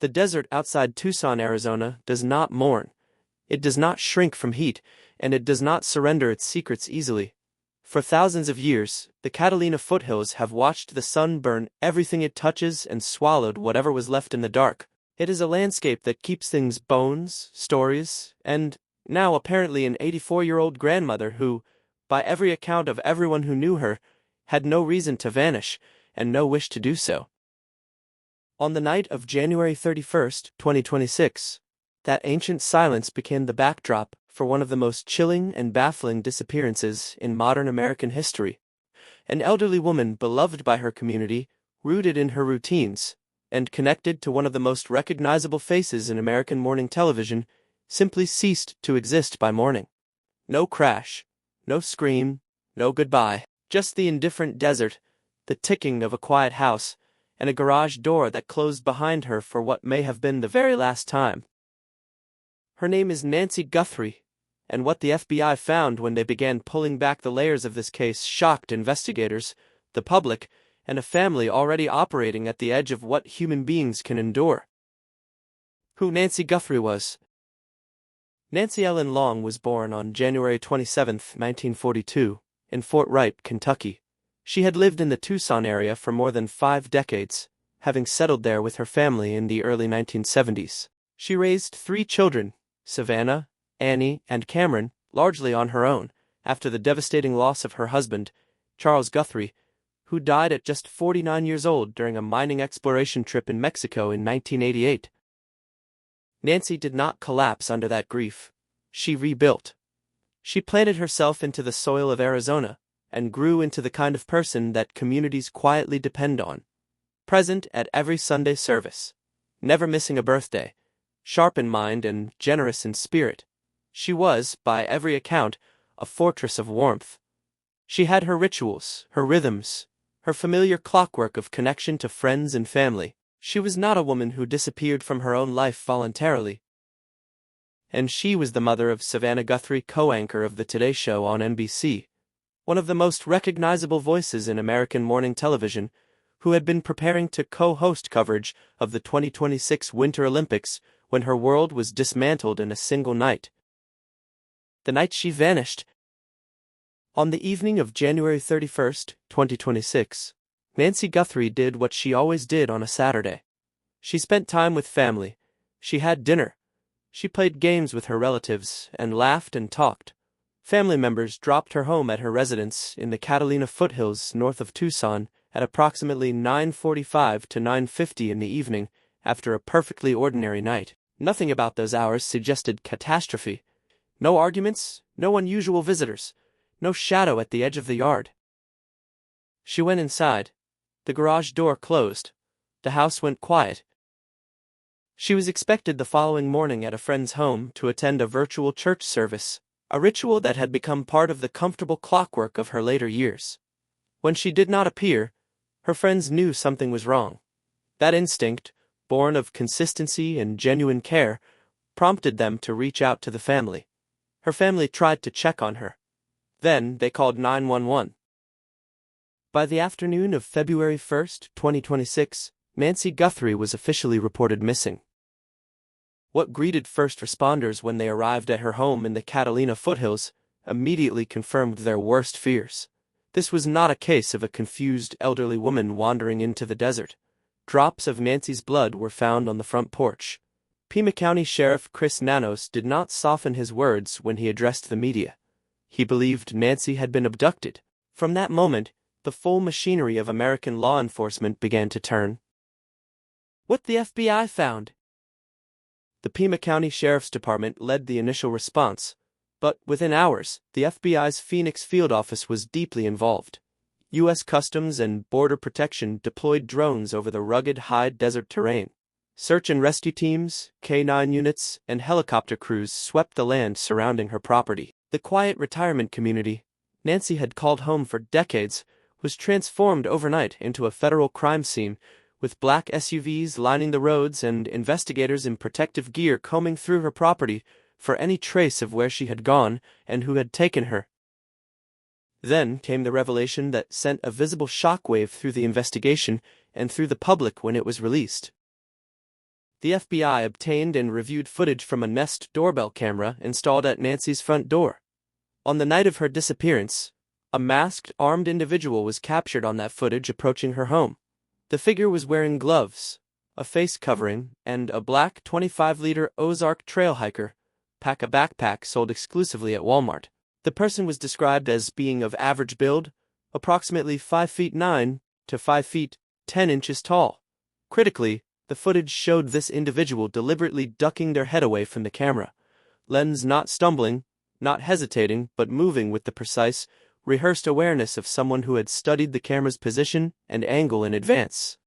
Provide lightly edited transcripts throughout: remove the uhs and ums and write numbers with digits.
The desert outside Tucson, Arizona, does not mourn. It does not shrink from heat, and it does not surrender its secrets easily. For thousands of years, the Catalina foothills have watched the sun burn everything it touches and swallowed whatever was left in the dark. It is a landscape that keeps things bones, stories, and, now apparently an 84-year-old grandmother who, by every account of everyone who knew her, had no reason to vanish, and no wish to do so. On the night of January 31st, 2026, that ancient silence became the backdrop for one of the most chilling and baffling disappearances in modern American history. An elderly woman beloved by her community, rooted in her routines, and connected to one of the most recognizable faces in American morning television, simply ceased to exist by morning. No crash, no scream, no goodbye, just the indifferent desert, the ticking of a quiet house, and a garage door that closed behind her for what may have been the very last time. Her name is Nancy Guthrie, and what the FBI found when they began pulling back the layers of this case shocked investigators, the public, and a family already operating at the edge of what human beings can endure. Who Nancy Guthrie was. Nancy Ellen Long was born on January 27, 1942, in Fort Wright, Kentucky. She had lived in the Tucson area for more than 5 decades, having settled there with her family in the early 1970s. She raised 3 children, Savannah, Annie, and Cameron, largely on her own, after the devastating loss of her husband, Charles Guthrie, who died at just 49 years old during a mining exploration trip in Mexico in 1988. Nancy did not collapse under that grief. She rebuilt. She planted herself into the soil of Arizona, and grew into the kind of person that communities quietly depend on. Present at every Sunday service, never missing a birthday, sharp in mind and generous in spirit, she was, by every account, a fortress of warmth. She had her rituals, her rhythms, her familiar clockwork of connection to friends and family. She was not a woman who disappeared from her own life voluntarily. And she was the mother of Savannah Guthrie, co-anchor of The Today Show on NBC, one of the most recognizable voices in American morning television, who had been preparing to co-host coverage of the 2026 Winter Olympics when her world was dismantled in a single night. The night she vanished. On the evening of January 31st, 2026, Nancy Guthrie did what she always did on a Saturday. She spent time with family. She had dinner. She played games with her relatives and laughed and talked. Family members dropped her home at her residence in the Catalina foothills north of Tucson at approximately 9:45 to 9:50 in the evening after a perfectly ordinary night. Nothing about those hours suggested catastrophe. No arguments, no unusual visitors, no shadow at the edge of the yard. She went inside. The garage door closed. The house went quiet. She was expected the following morning at a friend's home to attend a virtual church service, a ritual that had become part of the comfortable clockwork of her later years. When she did not appear, her friends knew something was wrong. That instinct, born of consistency and genuine care, prompted them to reach out to the family. Her family tried to check on her. Then they called 911. By the afternoon of February 1st, 2026, Nancy Guthrie was officially reported missing. What greeted first responders when they arrived at her home in the Catalina foothills immediately confirmed their worst fears. This was not a case of a confused elderly woman wandering into the desert. Drops of Nancy's blood were found on the front porch. Pima County Sheriff Chris Nanos did not soften his words when he addressed the media. He believed Nancy had been abducted. From that moment, the full machinery of American law enforcement began to turn. What the FBI found. The Pima County Sheriff's Department led the initial response, but within hours, the FBI's Phoenix field office was deeply involved. U.S. Customs and Border Protection deployed drones over the rugged high desert terrain. Search and rescue teams, K-9 units, and helicopter crews swept the land surrounding her property. The quiet retirement community Nancy had called home for decades was transformed overnight into a federal crime scene, with black SUVs lining the roads and investigators in protective gear combing through her property for any trace of where she had gone and who had taken her. Then came the revelation that sent a visible shockwave through the investigation and through the public when it was released. the FBI obtained and reviewed footage from a Nest doorbell camera installed at Nancy's front door. On the night of her disappearance, a masked, armed individual was captured on that footage approaching her home. The figure was wearing gloves, a face covering, and a black 25-liter Ozark Trail Hiker backpack sold exclusively at Walmart. The person was described as being of average build, approximately 5 feet 9 to 5 feet 10 inches tall. Critically, the footage showed this individual deliberately ducking their head away from the camera, lens not stumbling, not hesitating, but moving with the precise, rehearsed awareness of someone who had studied the camera's position and angle in advance.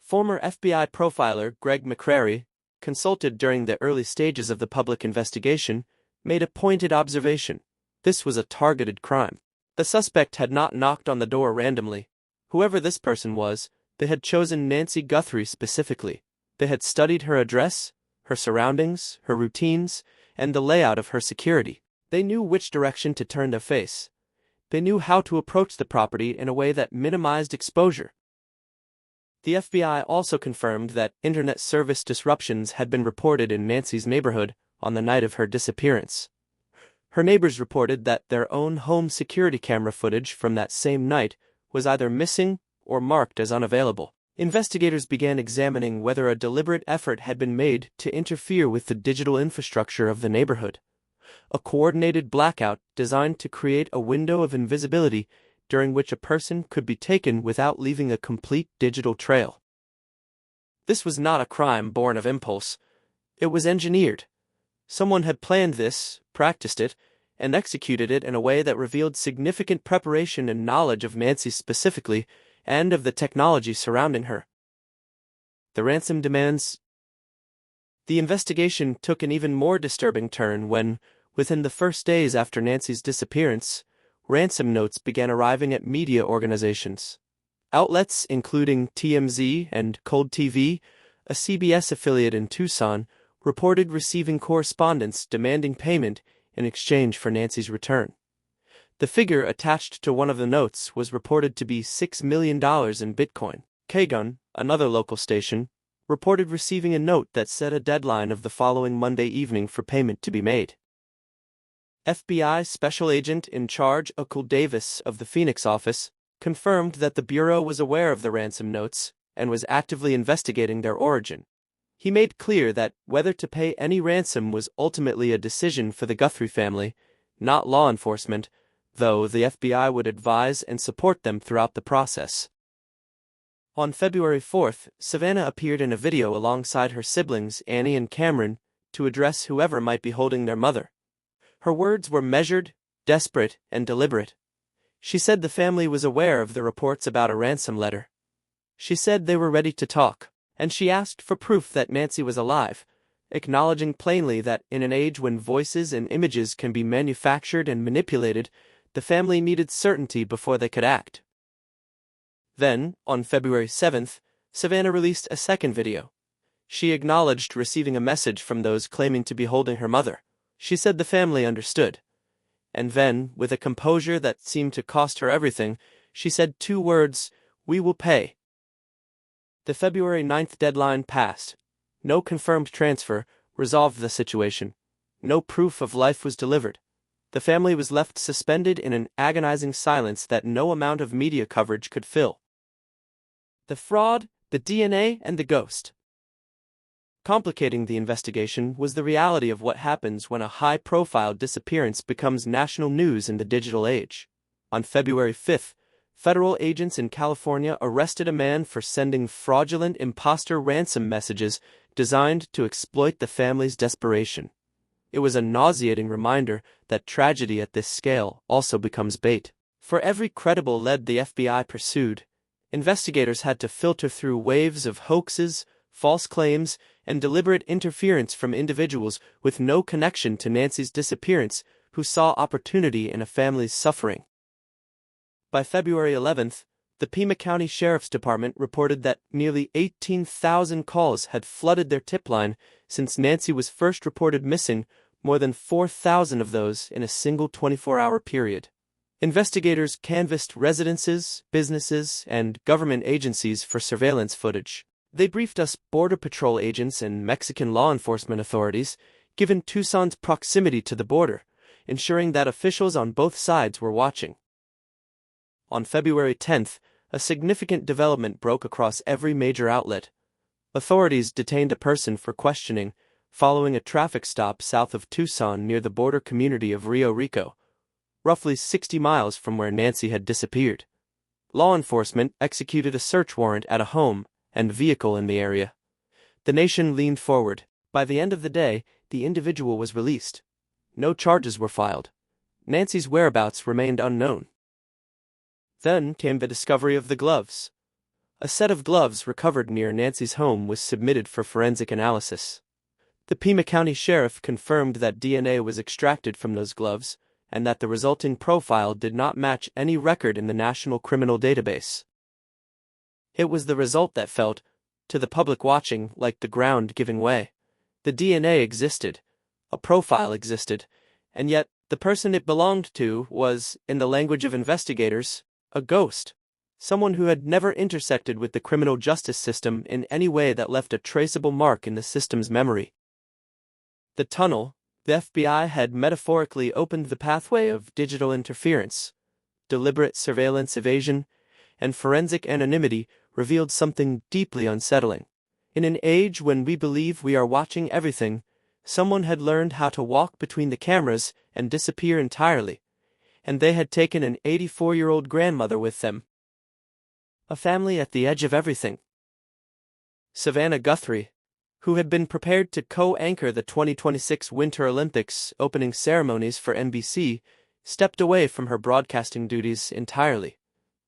Former FBI profiler Greg McCrary, consulted during the early stages of the public investigation, made a pointed observation. This was a targeted crime. The suspect had not knocked on the door randomly. Whoever this person was, they had chosen Nancy Guthrie specifically. They had studied her address, her surroundings, her routines, and the layout of her security. They knew which direction to turn their face. They knew how to approach the property in a way that minimized exposure. The FBI also confirmed that internet service disruptions had been reported in Nancy's neighborhood on the night of her disappearance. Her neighbors reported that their own home security camera footage from that same night was either missing or marked as unavailable. Investigators began examining whether a deliberate effort had been made to interfere with the digital infrastructure of the neighborhood. A coordinated blackout designed to create a window of invisibility during which a person could be taken without leaving a complete digital trail. This was not a crime born of impulse. It was engineered. Someone had planned this, practiced it, and executed it in a way that revealed significant preparation and knowledge of Nancy specifically, and of the technology surrounding her. The ransom demands. The investigation took an even more disturbing turn when, within the first days after Nancy's disappearance, ransom notes began arriving at media organizations. Outlets including TMZ and Cold TV, a CBS affiliate in Tucson, reported receiving correspondence demanding payment in exchange for Nancy's return. The figure attached to one of the notes was reported to be $6 million in Bitcoin. Kagun, another local station, reported receiving a note that set a deadline of the following Monday evening for payment to be made. FBI Special Agent in charge Akul Davis of the Phoenix office confirmed that the Bureau was aware of the ransom notes and was actively investigating their origin. He made clear that whether to pay any ransom was ultimately a decision for the Guthrie family, not law enforcement, though the FBI would advise and support them throughout the process. On February 4th, Savannah appeared in a video alongside her siblings Annie and Cameron to address whoever might be holding their mother. Her words were measured, desperate, and deliberate. She said the family was aware of the reports about a ransom letter. She said they were ready to talk, and she asked for proof that Nancy was alive, acknowledging plainly that in an age when voices and images can be manufactured and manipulated, the family needed certainty before they could act. Then, on February 7th, Savannah released a second video. She acknowledged receiving a message from those claiming to be holding her mother. She said the family understood. And then, with a composure that seemed to cost her everything, she said 2 words, "We will pay." The February 9th deadline passed. No confirmed transfer resolved the situation. No proof of life was delivered. The family was left suspended in an agonizing silence that no amount of media coverage could fill. The fraud, the DNA, and the ghost. Complicating the investigation was the reality of what happens when a high-profile disappearance becomes national news in the digital age. On February 5th, federal agents in California arrested a man for sending fraudulent imposter ransom messages designed to exploit the family's desperation. It was a nauseating reminder that tragedy at this scale also becomes bait. For every credible lead the FBI pursued, investigators had to filter through waves of hoaxes, false claims, and deliberate interference from individuals with no connection to Nancy's disappearance who saw opportunity in a family's suffering. By February 11th, the Pima County Sheriff's Department reported that nearly 18,000 calls had flooded their tip line since Nancy was first reported missing, more than 4,000 of those in a single 24-hour period. Investigators canvassed residences, businesses, and government agencies for surveillance footage. They briefed us Border Patrol agents and Mexican law enforcement authorities, given Tucson's proximity to the border, ensuring that officials on both sides were watching. On February 10th, a significant development broke across every major outlet. Authorities detained a person for questioning, following a traffic stop south of Tucson near the border community of Rio Rico, roughly 60 miles from where Nancy had disappeared. Law enforcement executed a search warrant at a home and vehicle in the area. The nation leaned forward. By the end of the day, the individual was released. No charges were filed. Nancy's whereabouts remained unknown. Then came the discovery of the gloves. A set of gloves recovered near Nancy's home was submitted for forensic analysis. The Pima County Sheriff confirmed that DNA was extracted from those gloves, and that the resulting profile did not match any record in the National Criminal Database. It was the result that felt, to the public watching, like the ground giving way. The DNA existed, a profile existed, and yet the person it belonged to was, in the language of investigators, a ghost, someone who had never intersected with the criminal justice system in any way that left a traceable mark in the system's memory. The tunnel, the FBI had metaphorically opened the pathway of digital interference, deliberate surveillance evasion, and forensic anonymity revealed something deeply unsettling. In an age when we believe we are watching everything, someone had learned how to walk between the cameras and disappear entirely, and they had taken an 84-year-old grandmother with them. A family at the edge of everything. Savannah Guthrie, who had been prepared to co-anchor the 2026 Winter Olympics opening ceremonies for NBC, stepped away from her broadcasting duties entirely.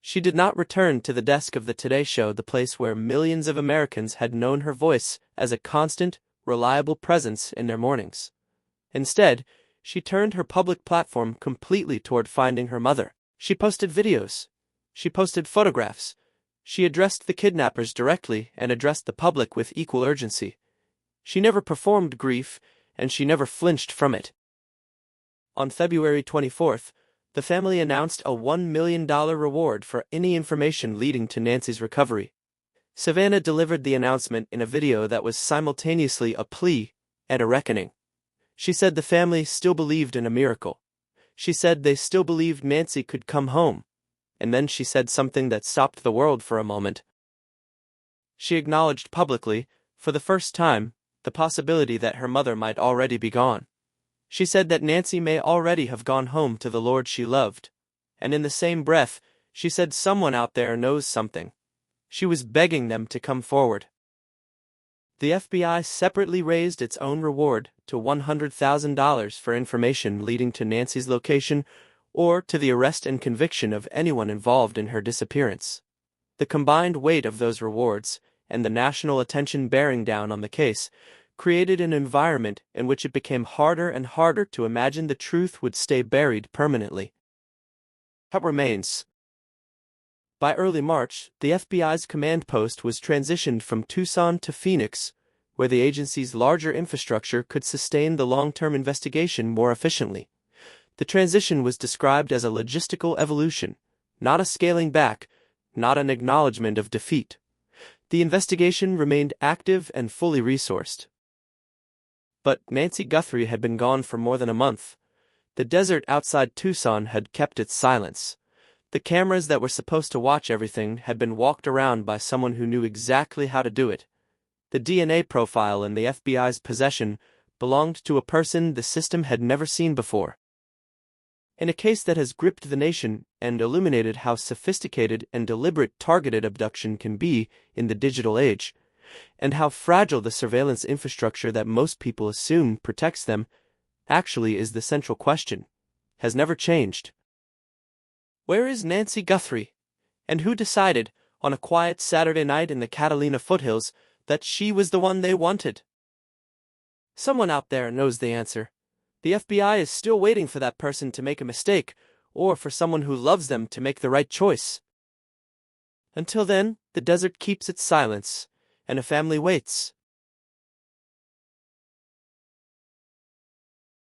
She did not return to the desk of the Today Show, the place where millions of Americans had known her voice as a constant, reliable presence in their mornings. Instead, she turned her public platform completely toward finding her mother. She posted videos. She posted photographs. She addressed the kidnappers directly and addressed the public with equal urgency. She never performed grief, and she never flinched from it. On February 24th, the family announced a $1 million reward for any information leading to Nancy's recovery. Savannah delivered the announcement in a video that was simultaneously a plea and a reckoning. She said the family still believed in a miracle. She said they still believed Nancy could come home. And then she said something that stopped the world for a moment. She acknowledged publicly, for the first time, the possibility that her mother might already be gone. She said that Nancy may already have gone home to the Lord she loved. And in the same breath, she said someone out there knows something. She was begging them to come forward. The FBI separately raised its own reward to $100,000 for information leading to Nancy's location or to the arrest and conviction of anyone involved in her disappearance. The combined weight of those rewards, and the national attention bearing down on the case, created an environment in which it became harder and harder to imagine the truth would stay buried permanently. What remains? By early March, the FBI's command post was transitioned from Tucson to Phoenix, where the agency's larger infrastructure could sustain the long-term investigation more efficiently. The transition was described as a logistical evolution, not a scaling back, not an acknowledgement of defeat. The investigation remained active and fully resourced. But Nancy Guthrie had been gone for more than a month. The desert outside Tucson had kept its silence. The cameras that were supposed to watch everything had been walked around by someone who knew exactly how to do it. The DNA profile in the FBI's possession belonged to a person the system had never seen before. In a case that has gripped the nation and illuminated how sophisticated and deliberate targeted abduction can be in the digital age, and how fragile the surveillance infrastructure that most people assume protects them actually is the central question, has never changed. Where is Nancy Guthrie? And who decided, on a quiet Saturday night in the Catalina foothills, that she was the one they wanted? Someone out there knows the answer. The FBI is still waiting for that person to make a mistake, or for someone who loves them to make the right choice. Until then, the desert keeps its silence, and a family waits.